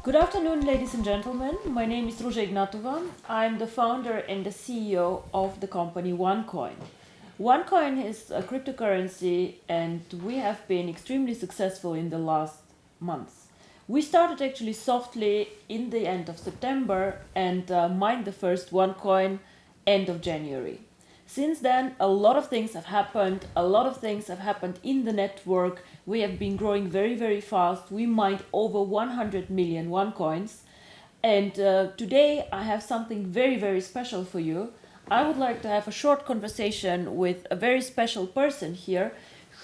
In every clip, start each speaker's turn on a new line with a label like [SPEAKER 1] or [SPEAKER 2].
[SPEAKER 1] Good afternoon, ladies and gentlemen. My name is Ruja Ignatova. I'm the founder and the CEO of the company OneCoin. OneCoin is a cryptocurrency and we have been extremely successful in the last months. We started actually softly in the end of September and mined the first OneCoin end of January. Since then, a lot of things have happened. A lot of things have happened in the network. We have been growing very, very fast. We mined over 100 million OneCoins. And today I have something very, very special for you. I would like to have a short conversation with a very special person here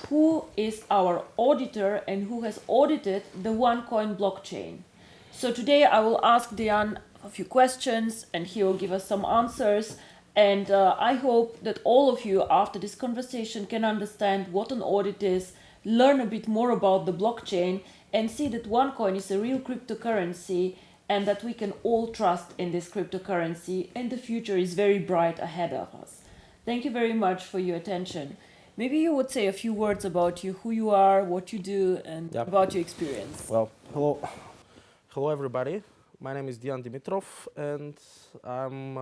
[SPEAKER 1] who is our auditor and who has audited the OneCoin blockchain. So today I will ask Deyan a few questions and he will give us some answers. And I hope that all of you after this conversation can understand what an audit is, learn a bit more about the blockchain and see that OneCoin is a real cryptocurrency and that we can all trust in this cryptocurrency and the future is very bright ahead of us. Thank you very much for your attention. Maybe you would say a few words about you, who you are, what you do, and about your experience.
[SPEAKER 2] Well, hello everybody. My name is Deyan Dimitrov, and I'm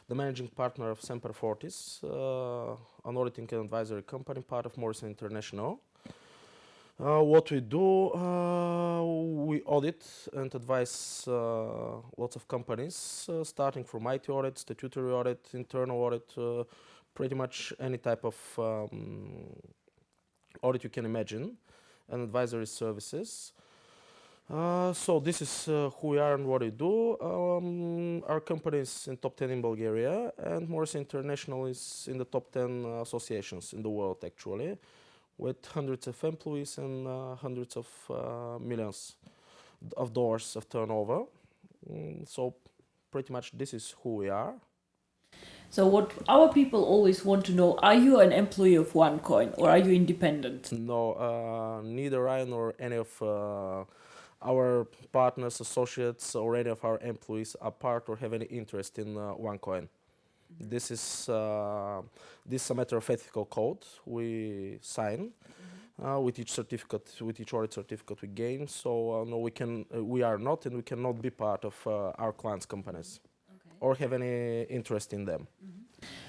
[SPEAKER 2] the managing partner of Semper Fortis, an auditing and advisory company, part of Morrison International. What we do, we audit and advise lots of companies, starting from IT audit, statutory audit, internal audit, pretty much any type of audit you can imagine, and advisory services. So this is who we are and what we do. Our company is in top 10 in Bulgaria, and Morrison International is in the top 10 associations in the world actually, with hundreds of employees and hundreds of millions of dollars of turnover. So pretty much this is who we are.
[SPEAKER 1] So what our people always want to know, are you an employee of OneCoin or are you independent?
[SPEAKER 2] No, neither I nor any of our partners, associates, or any of our employees are part or have any interest in OneCoin. This is a matter of ethical code we sign with each certificate, with each audit certificate we gain. So no, we are not, and we cannot be part of our clients' companies or have any interest in them.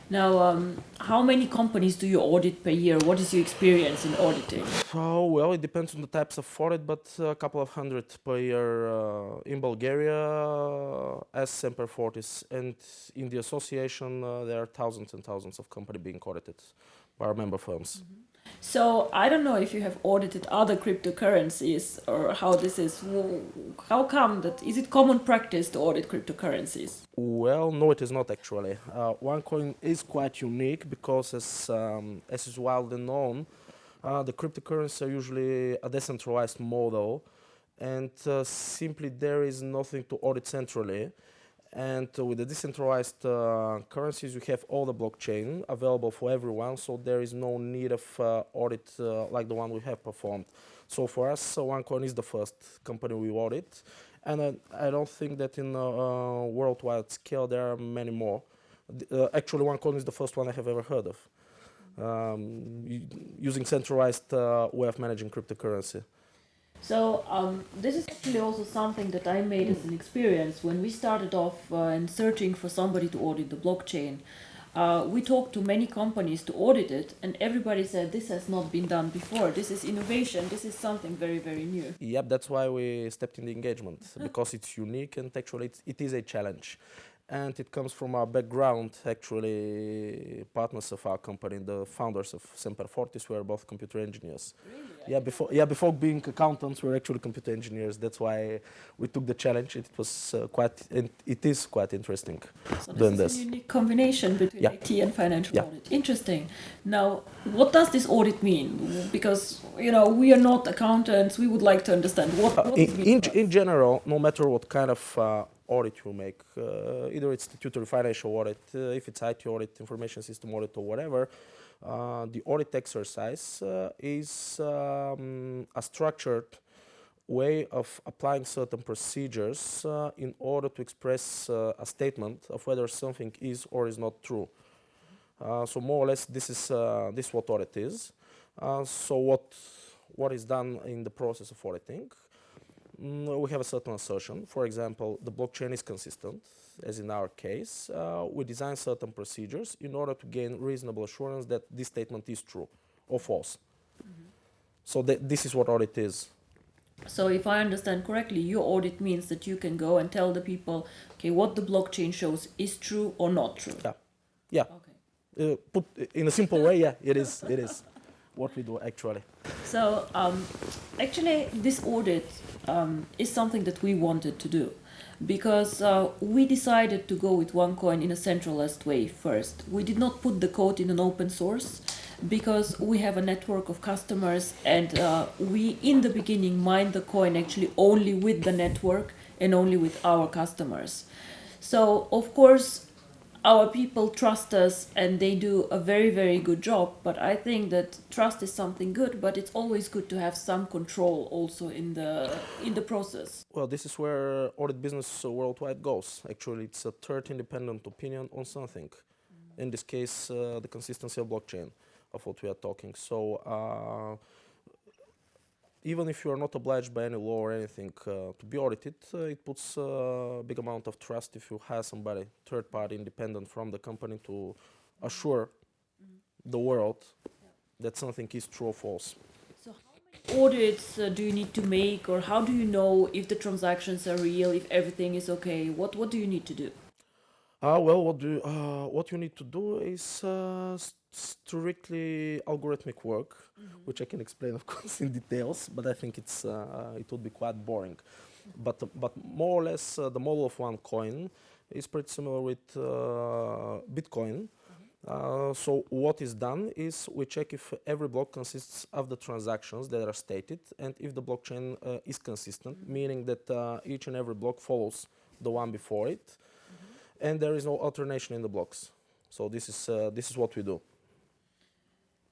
[SPEAKER 1] Now, how many companies do you audit per year? What is your experience in auditing?
[SPEAKER 2] Well, it depends on the types of audit, but a couple of hundred per year in Bulgaria as Semper Fortis, and in the association there are thousands and thousands of companies being audited by our member firms.
[SPEAKER 1] So I don't know if you have audited other cryptocurrencies or how this is. How come that? Is it common practice to audit cryptocurrencies?
[SPEAKER 2] Well, no, it is not actually. OneCoin is quite unique because, as is widely known, the cryptocurrencies are usually a decentralized model, and simply there is nothing to audit centrally. And with the decentralized currencies, you have all the blockchain available for everyone, so there is no need of audit like the one we have performed. So for us, OneCoin is the first company we audit, and I don't think that in a worldwide scale there are many more. Actually, OneCoin is the first one I have ever heard of, using centralized way of managing cryptocurrency.
[SPEAKER 1] So this is actually also something that I made as an experience when we started off and searching for somebody to audit the blockchain. We talked to many companies to audit it, and everybody said this has not been done before. This is innovation. This is something very, very new.
[SPEAKER 2] Yep, that's why we stepped in the engagement, because it's unique and actually it is a challenge. And it comes from our background, actually, partners of our company, the founders of Semper Fortis, were both computer engineers.
[SPEAKER 1] Really?
[SPEAKER 2] Before being accountants, we were actually computer engineers. That's why we took the challenge. It was it is quite interesting.
[SPEAKER 1] So this is a unique combination between IT and financial audit. Interesting. Now, what does this audit mean? Because we are not accountants. We would like to understand what it means.
[SPEAKER 2] In general, no matter what kind of audit you make, either it's statutory financial audit, if it's IT audit, information system audit, or whatever, the audit exercise is a structured way of applying certain procedures in order to express a statement of whether something is or is not true. So more or less, this is what audit is. So what is done in the process of auditing? we have a certain assertion. For example, the blockchain is consistent, as in our case. We design certain procedures in order to gain reasonable assurance that this statement is true or false. So this is what audit is.
[SPEAKER 1] So if I understand correctly, your audit means that you can go and tell the people, okay, what the blockchain shows is true or not true.
[SPEAKER 2] Yeah, yeah.
[SPEAKER 1] Okay.
[SPEAKER 2] Put in a simple way, yeah, it is. It is what we do actually.
[SPEAKER 1] So actually, this audit is something that we wanted to do because we decided to go with OneCoin in a centralized way first. We did not put the code in an open source because we have a network of customers and we in the beginning mine the coin actually only with the network and only with our customers. So of course our people trust us and they do a very, very good job, but I think that trust is something good, but it's always good to have some control also in the process.
[SPEAKER 2] Well, this is where audit business worldwide goes. Actually, it's a third independent opinion on something. In this case, the consistency of blockchain, of what we are talking. So even if you are not obliged by any law or anything to be audited, it puts a big amount of trust if you have somebody, third party, independent from the company to assure the world that something is true or false.
[SPEAKER 1] So how many audits do you need to make, or how do you know if the transactions are real, if everything is okay? What do you need to do?
[SPEAKER 2] Well, what you need to do is strictly algorithmic work, which I can explain, of course, in details, but I think it would be quite boring. But more or less, the model of OneCoin is pretty similar with Bitcoin. So what is done is we check if every block consists of the transactions that are stated, and if the blockchain is consistent, meaning that each and every block follows the one before it, and there is no alternation in the blocks. So this is what we do.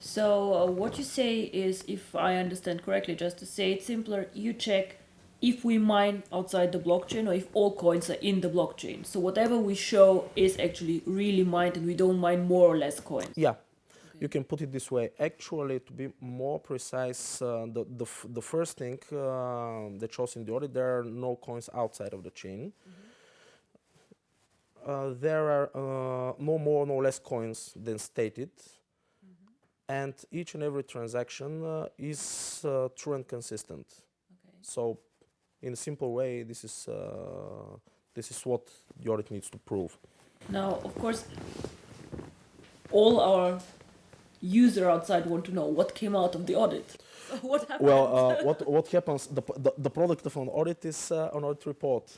[SPEAKER 1] So what you say is, if I understand correctly, just to say it simpler, you check if we mine outside the blockchain or if all coins are in the blockchain. So whatever we show is actually really mined and we don't mine more or less coins.
[SPEAKER 2] Yeah, you can put it this way. Actually, to be more precise, the first thing that shows in the audit, there are no coins outside of the chain. There are no more, no less coins than stated. And each and every transaction is true and consistent.
[SPEAKER 1] Okay.
[SPEAKER 2] So, in a simple way, this is what the audit needs to prove.
[SPEAKER 1] Now, of course, all our users outside want to know what came out of the audit. What happened?
[SPEAKER 2] Well, what happens? The product of an audit is an audit report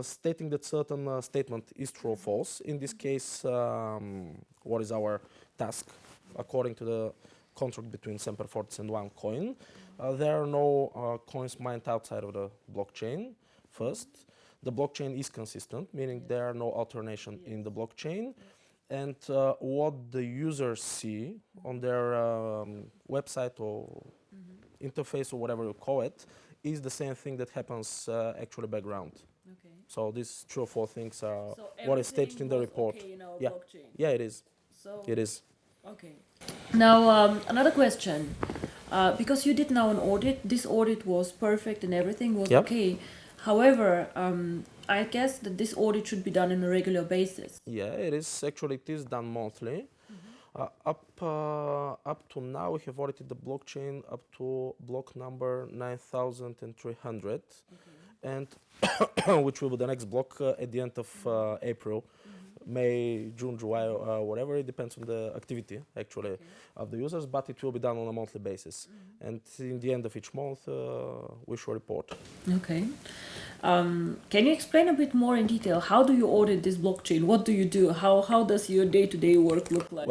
[SPEAKER 2] stating that certain statement is true or false. In this case, what is our task? According to the contract between Semper Fortis and OneCoin, there are no coins mined outside of the blockchain. First, the blockchain is consistent, meaning there are no alternation in the blockchain. And what the users see on their website or interface or whatever you call it is the same thing that happens actually background.
[SPEAKER 1] Okay.
[SPEAKER 2] So these 3 or 4 things are
[SPEAKER 1] So
[SPEAKER 2] what is stated in the
[SPEAKER 1] was
[SPEAKER 2] report.
[SPEAKER 1] okay in our
[SPEAKER 2] Yeah.
[SPEAKER 1] blockchain.
[SPEAKER 2] Yeah, it is.
[SPEAKER 1] So
[SPEAKER 2] It is.
[SPEAKER 1] okay. Now another question, because you did now an audit. This audit was perfect and everything was
[SPEAKER 2] Yep.
[SPEAKER 1] okay. However, I guess that this audit should be done on a regular basis.
[SPEAKER 2] Yeah, it is. Actually, it is done monthly. Up to now, we have audited the blockchain up to block number 9,300, and which will be the next block at the end of April. May, June, July, whatever. It depends on the activity, actually, of the users, but it will be done on a monthly basis. And in the end of each month, we should report.
[SPEAKER 1] Okay. Can you explain a bit more in detail? How do you audit this blockchain? What do you do? How does your day-to-day work look like?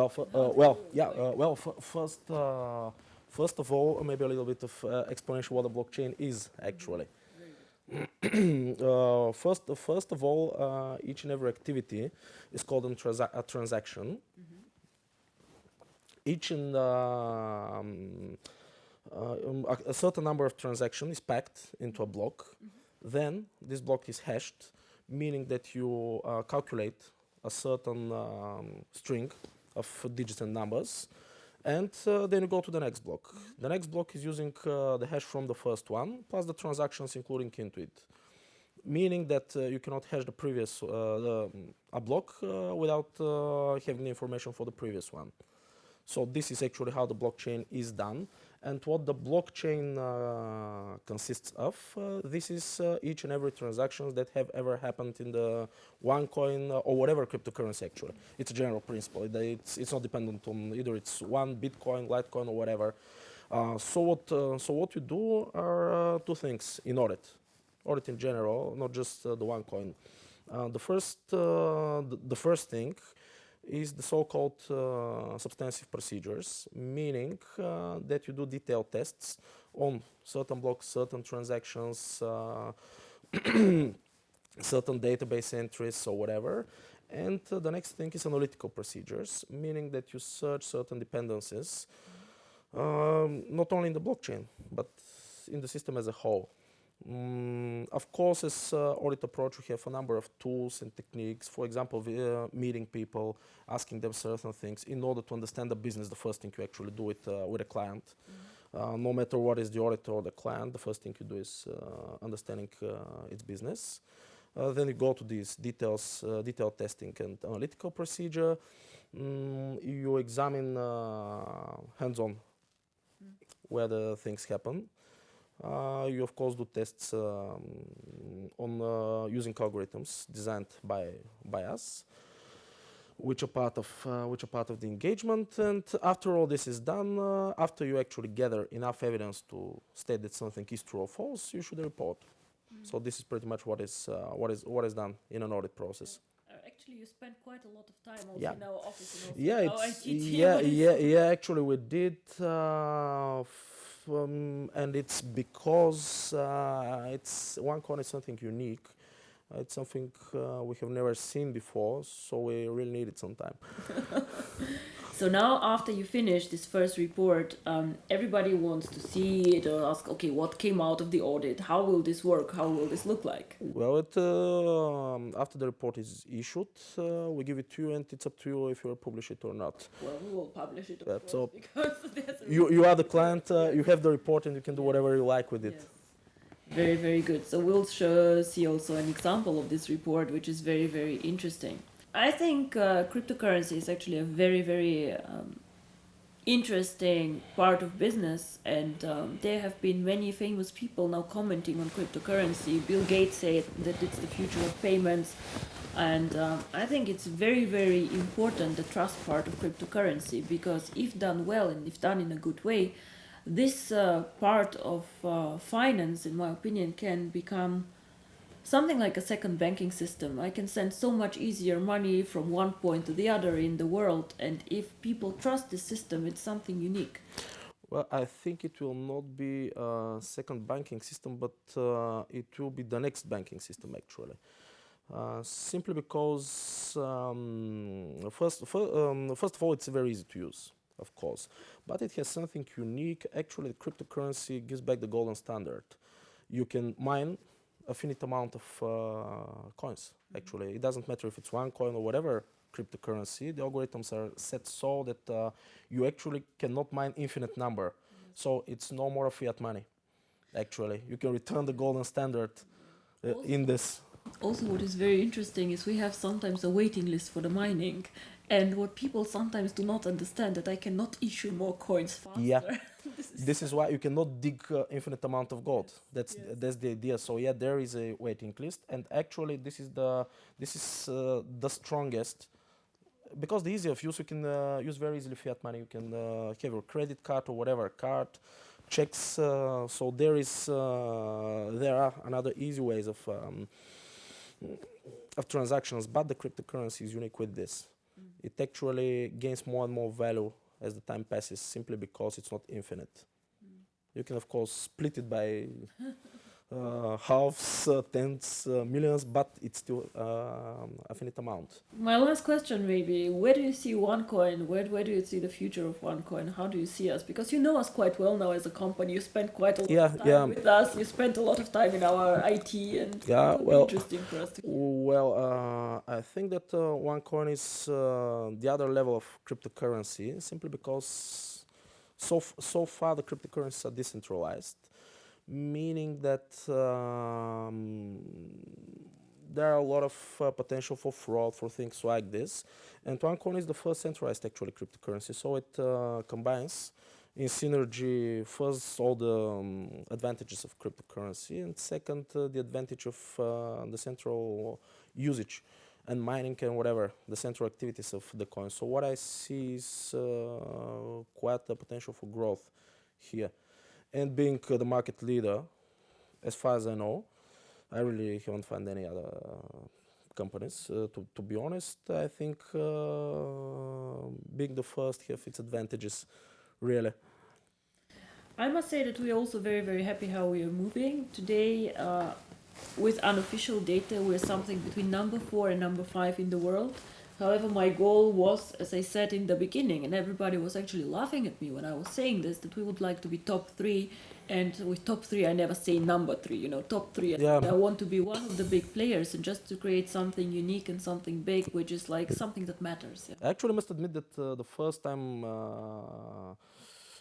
[SPEAKER 2] First of all, maybe a little bit of explanation what a blockchain is, actually. First of all, each and every activity is called a transaction. Each and a certain number of transactions is packed into a block. Then this block is hashed, meaning that you calculate a certain string of digits and numbers, And then you go to the next block. The next block is using the hash from the first one plus the transactions including into it, meaning that you cannot hash the previous a block without having the information for the previous one. So this is actually how the blockchain is done. And what the blockchain consists of, this is each and every transactions that have ever happened in the OneCoin or whatever cryptocurrency actually. It's a general principle. It's not dependent on either it's one Bitcoin, Litecoin or whatever. So what you do are two things in audit. Audit in general, not just the OneCoin. The first thing is the so-called substantive procedures, meaning that you do detailed tests on certain blocks, certain transactions, certain database entries or whatever. And the next thing is analytical procedures, meaning that you search certain dependencies, not only in the blockchain, but in the system as a whole. Of course, as audit approach, we have a number of tools and techniques. For example, meeting people, asking them certain things in order to understand the business. The first thing you actually do it with a client, no matter what is the auditor or the client, the first thing you do is understanding its business. Then you go to these detailed testing and analytical procedure. You examine hands-on where the things happen. You of course do tests on using algorithms designed by us, which are part of the engagement. And after all this is done, after you actually gather enough evidence to state that something is true or false, you should report. So this is pretty much what is done in an audit process.
[SPEAKER 1] Actually, you spent quite a lot of time also in our office and also
[SPEAKER 2] Yeah,
[SPEAKER 1] in our
[SPEAKER 2] it's
[SPEAKER 1] IT team.
[SPEAKER 2] actually we did. And it's because it's OneCoin is something unique. It's something we have never seen before, so we really need it some time.
[SPEAKER 1] So now, after you finish this first report, everybody wants to see it or ask, okay, what came out of the audit? How will this work? How will this look like?
[SPEAKER 2] Well, after the report is issued, we give it to you, and it's up to you if you will publish it or not.
[SPEAKER 1] Well, we will publish it, of course,
[SPEAKER 2] so
[SPEAKER 1] because there's
[SPEAKER 2] you are the client, you have the report, and you can do whatever you like with it.
[SPEAKER 1] Yes. Very, very good. So we'll see also an example of this report, which is very, very interesting. I think cryptocurrency is actually a very, very interesting part of business, and there have been many famous people now commenting on cryptocurrency. Bill Gates said that it's the future of payments, and I think it's very, very important, the trust part of cryptocurrency, because if done well and if done in a good way, this part of finance, in my opinion, can become something like a second banking system. I can send so much easier money from one point to the other in the world, and if people trust this system, it's something unique.
[SPEAKER 2] Well, I think it will not be a second banking system, but it will be the next banking system actually. Simply because first of all, it's very easy to use, of course, but it has something unique. Actually, cryptocurrency gives back the golden standard. You can mine a finite amount of coins. Actually, it doesn't matter if it's OneCoin or whatever cryptocurrency. The algorithms are set so that you actually cannot mine infinite number. So it's no more fiat money. Actually, you can return the golden standard in this.
[SPEAKER 1] Also, what is very interesting is we have sometimes a waiting list for the mining, and what people sometimes do not understand that I cannot issue more coins faster.
[SPEAKER 2] Yeah, this is why you cannot dig infinite amount of gold. That's the idea. So yeah, there is a waiting list, and actually this is the strongest, because the easy of use, you can use very easily fiat money. You can have your credit card or whatever card, checks. So there are another easy ways of transactions, but the cryptocurrency is unique with this. It actually gains more and more value as the time passes, simply because it's not infinite. You can of course split it by halves, tenths, millions, but it's still a finite amount.
[SPEAKER 1] My last question, maybe, where do you see OneCoin? Where do you see the future of OneCoin? How do you see us? Because you know us quite well now as a company. You spent quite a lot of time with us. You spent a lot of time in our IT, and it will be interesting for us to hear.
[SPEAKER 2] Well, I think that OneCoin is the other level of cryptocurrency, simply because So far the cryptocurrencies are decentralized, meaning that there are a lot of potential for fraud for things like this. And OneCoin is the first centralized actually cryptocurrency, so it combines in synergy first all the advantages of cryptocurrency, and second the advantage of the central usage and mining and whatever the central activities of the coin. So what I see is quite the potential for growth here, and being the market leader, as far as I know, I really haven't found any other companies. To be honest, I think being the first have its advantages, really.
[SPEAKER 1] I must say that we are also very, very happy how we are moving. Today, with unofficial data, we're something between number 4 and number 5 in the world. However, my goal was, as I said in the beginning, and everybody was actually laughing at me when I was saying this, that we would like to be top 3. And with top 3, I never say number 3, you know, top 3.
[SPEAKER 2] Yeah.
[SPEAKER 1] I want to be one of the big players and just to create something unique and something big, which is like something that matters. Yeah.
[SPEAKER 2] I actually must admit that the first time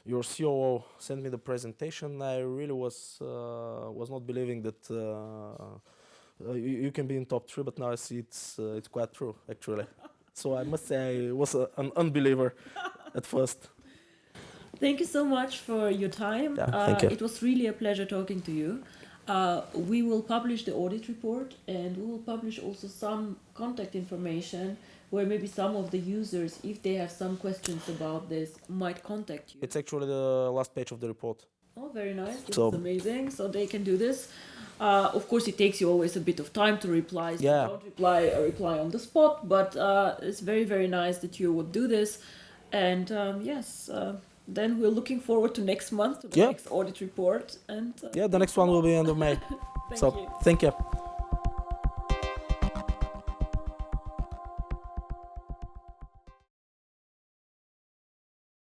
[SPEAKER 2] your COO sent me the presentation, I really was not believing that you can be in top 3, but now I see it's quite true actually. So I must say I was an unbeliever at first.
[SPEAKER 1] Thank you so much for your time.
[SPEAKER 2] Yeah, thank you.
[SPEAKER 1] It was really a pleasure talking to you. We will publish the audit report, and we will publish also some contact information where maybe some of the users, if they have some questions about this, might contact you.
[SPEAKER 2] It's actually the last page of the report.
[SPEAKER 1] Oh, very nice. This
[SPEAKER 2] So-
[SPEAKER 1] is amazing. So they can do this. Of course, it takes you always a bit of time to reply. So
[SPEAKER 2] Yeah.
[SPEAKER 1] don't reply on the spot, but it's very, very nice that you would do this. And yes, then we're looking forward to next month, to the
[SPEAKER 2] Yeah.
[SPEAKER 1] next audit report. And
[SPEAKER 2] Yeah, the next one will be end of May.
[SPEAKER 1] thank
[SPEAKER 2] So
[SPEAKER 1] you.
[SPEAKER 2] thank you.